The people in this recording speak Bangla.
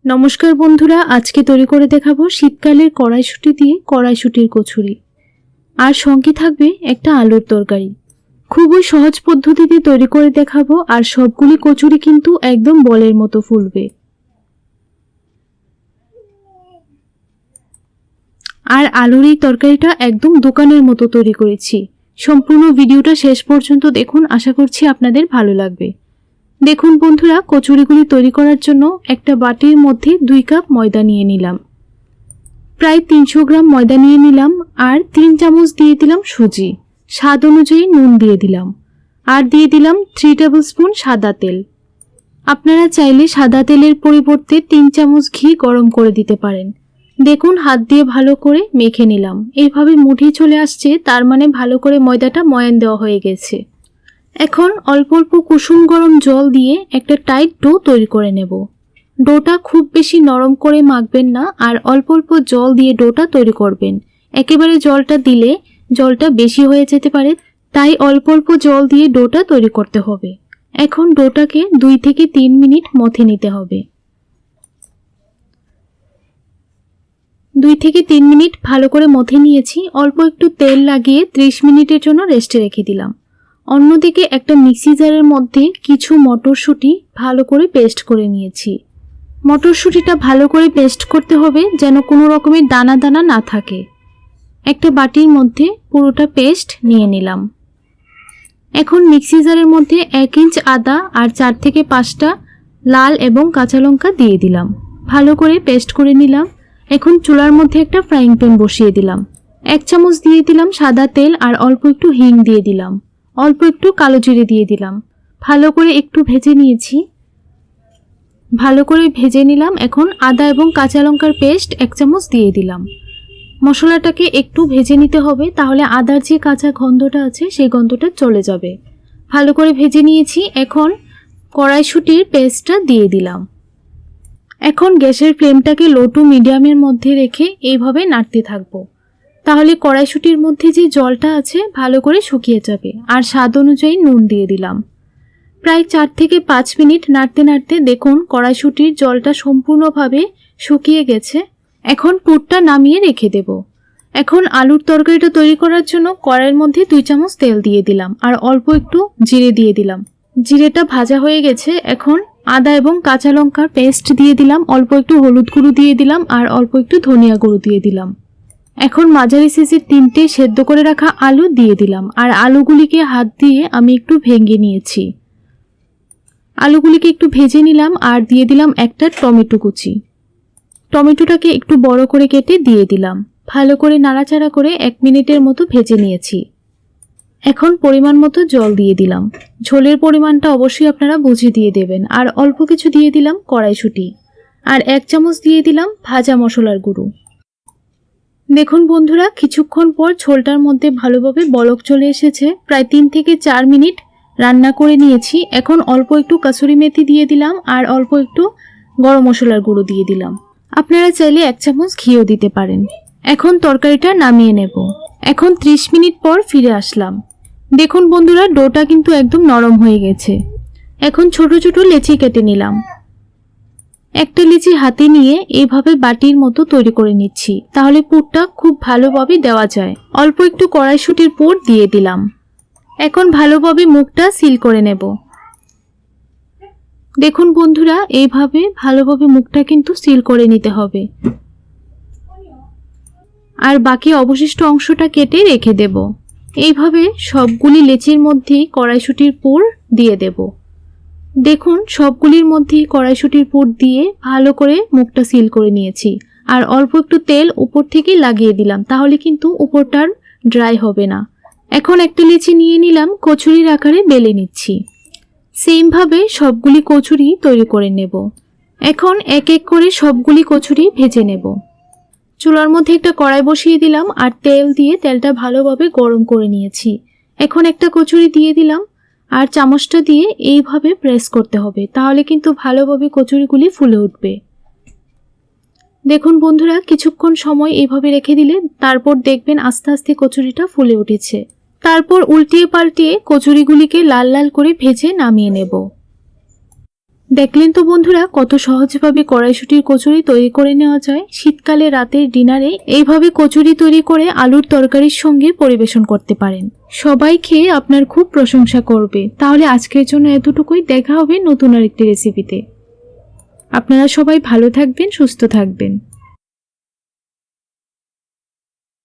নমস্কার বন্ধুরা, আজকে তৈরি করে দেখাবো শীতকালের কড়াইশুঁটি দিয়ে কড়াইশুঁটির কচুরি। আর সঙ্গে থাকবে একটা আলুর তরকারি। খুবই সহজ পদ্ধতিতে তৈরি করে দেখাবো, আর সবগুলি কচুরি কিন্তু একদম বলের মতো ফুলবে। আর আলুর এই তরকারিটা একদম দোকানের মতো তৈরি করেছি। সম্পূর্ণ ভিডিওটা শেষ পর্যন্ত দেখুন, আশা করছি আপনাদের ভালো লাগবে। দেখুন বন্ধুরা, কচুরিগুলি তৈরি করার জন্য একটা বাটির মধ্যে 2 কাপ ময়দা নিয়ে নিলাম। প্রায় 300 গ্রাম ময়দা নিয়ে নিলাম, আর 3 চামচ দিয়ে দিলাম সুজি। স্বাদ অনুযায়ী নুন দিয়ে দিলাম, আর দিয়ে দিলাম 3 টেবিল স্পুন সাদা তেল। আপনারা চাইলে সাদা তেলের পরিবর্তে 3 চামচ ঘি গরম করে দিতে পারেন। দেখুন, হাত দিয়ে ভালো করে মেখে নিলাম। এইভাবে মুঠি চলে আসছে, তার মানে ভালো করে ময়দাটা ময়ান দেওয়া হয়ে গেছে। এখন অল্প অল্প কুসুম গরম জল দিয়ে একটা টাইট ডো তৈরি করে নেব। ডোটা খুব বেশি নরম করে মাখবেন না, আর অল্প অল্প জল দিয়ে ডোটা তৈরি করবেন। একেবারে জলটা দিলে জলটা বেশি হয়ে যেতে পারে, তাই অল্প অল্প জল দিয়ে ডোটা তৈরি করতে হবে। এখন ডোটাকে 2 থেকে 3 মিনিট মথে নিতে হবে। 2 থেকে 3 মিনিট ভালো করে মথে নিয়েছি। অল্প একটু তেল লাগিয়ে 30 মিনিটের জন্য রেস্টে রেখে দিলাম। অন্যদিকে একটা মিক্সি জারের মধ্যে কিছু মটরশুঁটি ভালো করে পেস্ট করে নিয়েছি। মটরশুঁটিটা ভালো করে পেস্ট করতে হবে, যেন কোনো রকমের দানা দানা না থাকে। একটা বাটির মধ্যে পুরোটা পেস্ট নিয়ে নিলাম। এখন মিক্সি জারের মধ্যে 1 ইঞ্চ আদা আর 4 থেকে 5টা লাল এবং কাঁচা লঙ্কা দিয়ে দিলাম। ভালো করে পেস্ট করে নিলাম। এখন চুলার মধ্যে একটা ফ্রাইং প্যান বসিয়ে দিলাম। 1 চামচ দিয়ে দিলাম সাদা তেল, আর অল্প একটু হিং দিয়ে দিলাম। অল্প একটু কালো জিরে দিয়ে দিলাম। ভালো করে একটু ভেজে নিয়েছি। ভালো করে ভেজে নিলাম। এখন আদা এবং কাঁচা লঙ্কার পেস্ট 1 চামচ দিয়ে দিলাম। মশলাটাকে একটু ভেজে নিতে হবে, তাহলে আদার যে কাঁচা গন্ধটা আছে সেই গন্ধটা চলে যাবে। ভালো করে ভেজে নিয়েছি। এখন কড়াইশুঁটির পেস্টটা দিয়ে দিলাম। এখন গ্যাসের ফ্লেমটাকে লো টু মিডিয়ামের মধ্যে রেখে এইভাবে নাড়তে থাকবো। তাহলে কড়াইশুঁটির মধ্যে যে জলটা আছে ভালো করে শুকিয়ে যাবে। আর স্বাদ অনুযায়ী নুন দিয়ে দিলাম। প্রায় 4 থেকে 5 মিনিট নাড়তে নাড়তে দেখুন কড়াইশুঁটির জলটা সম্পূর্ণভাবে শুকিয়ে গেছে। এখন পুরটা নামিয়ে রেখে দেব। এখন আলুর তরকারিটা তৈরি করার জন্য কড়াইয়ের মধ্যে 2 চামচ তেল দিয়ে দিলাম, আর অল্প একটু জিরে দিয়ে দিলাম। জিরেটা ভাজা হয়ে গেছে। এখন আদা এবং কাঁচা লঙ্কার পেস্ট দিয়ে দিলাম, অল্প একটু হলুদ গুঁড়ো দিয়ে দিলাম, আর অল্প একটু ধনিয়া গুঁড়ো দিয়ে দিলাম। এখন মাঝারি সাইজের 3টে সেদ্ধ করে রাখা আলু দিয়ে দিলাম, আর আলুগুলিকে হাত দিয়ে আমি একটু ভেঙে নিয়েছি। আলুগুলিকে একটু ভেজে নিলাম, আর দিয়ে দিলাম একটা টমেটো কুচি। টমেটোটাকে একটু বড় করে কেটে দিয়ে দিলাম। ভালো করে নাড়াচাড়া করে 1 মিনিটের মতো ভেজে নিয়েছি। এখন পরিমাণ মতো জল দিয়ে দিলাম। ঝোলের পরিমাণটা অবশ্যই আপনারা বুঝে দিয়ে দেবেন। আর অল্প কিছু দিয়ে দিলাম কড়াইশুঁটি, আর 1 চামচ দিয়ে দিলাম ভাজা মশলার গুঁড়ো। দেখুন বন্ধুরা, কিছুক্ষণ পর ঝোলটার মধ্যে ভালোভাবে বলক চলে এসেছে। প্রায় 3 থেকে 4 মিনিট রান্না করে নিয়েছি। এখন অল্প একটু কাসুরি মেথি দিয়ে দিলাম, আর অল্প একটু গরম মশলার গুঁড়ো দিয়ে দিলাম। আপনারা চাইলে 1 চামচ ঘিও দিতে পারেন। এখন তরকারিটা নামিয়ে নেব। এখন 30 মিনিট পর ফিরে আসলাম। দেখুন বন্ধুরা, ডোটা কিন্তু একদম নরম হয়ে গেছে। এখন ছোট ছোট লেচি কেটে নিলাম। একটা লিচি হাতে নিয়ে এইভাবে বাটির মতো তৈরি করে নিচ্ছি, তাহলে পুরটা খুব ভালোভাবে দেওয়া যায়। অল্প একটু কড়াইশুঁটির পুর দিয়ে দিলাম। এখন ভালোভাবে মুখটা সিল করে নেব। দেখুন বন্ধুরা, এইভাবে ভালোভাবে মুখটা কিন্তু সিল করে নিতে হবে। আর বাকি অবশিষ্ট অংশটা কেটে রেখে দেব। এইভাবে সবগুলি লেচির মধ্যেই কড়াইশুঁটির পুর দিয়ে দেব। দেখুন সবগুলির মধ্যেই কড়াইশুঁটির পুর দিয়ে ভালো করে মুখটা সিল করে নিয়েছি। আর অল্প একটু তেল উপর থেকে লাগিয়ে দিলাম, তাহলে কিন্তু উপরটার ড্রাই হবে না। এখন একটা লিচি নিয়ে নিলাম, কচুরির আকারে বেলে নিচ্ছি। সেমভাবে সবগুলি কচুরি তৈরি করে নেব। এখন এক এক করে সবগুলি কচুরি ভেজে নেব। চুলার মধ্যে একটা কড়াই বসিয়ে দিলাম, আর তেল দিয়ে তেলটা ভালোভাবে গরম করে নিয়েছি। এখন একটা কচুরি দিয়ে দিলাম, আর চামচটা দিয়ে এইভাবে প্রেস করতে হবে, তাহলে কিন্তু ভালোভাবে কচুরিগুলি ফুলে উঠবে। দেখুন বন্ধুরা, কিছুক্ষণ সময় এইভাবে রেখে দিলে তারপর দেখবেন আস্তে আস্তে কচুরিটা ফুলে উঠেছে। তারপর উল্টিয়ে পাল্টিয়ে কচুরিগুলিকে লাল লাল করে ভেজে নামিয়ে নেব। দেখলেন তো বন্ধুরা, কত সহজভাবে কড়াইশুঁটির কচুরি তৈরি করে নেওয়া যায়। শীতকালে রাতের ডিনারে এইভাবে কচুরি তৈরি করে আলুর তরকারির সঙ্গে পরিবেশন করতে পারেন। সবাই খেয়ে আপনার খুব প্রশংসা করবে। তাহলে আজকের জন্য এতটুকুই, দেখা হবে নতুন আরেকটি রেসিপিতে। আপনারা সবাই ভালো থাকবেন, সুস্থ থাকবেন।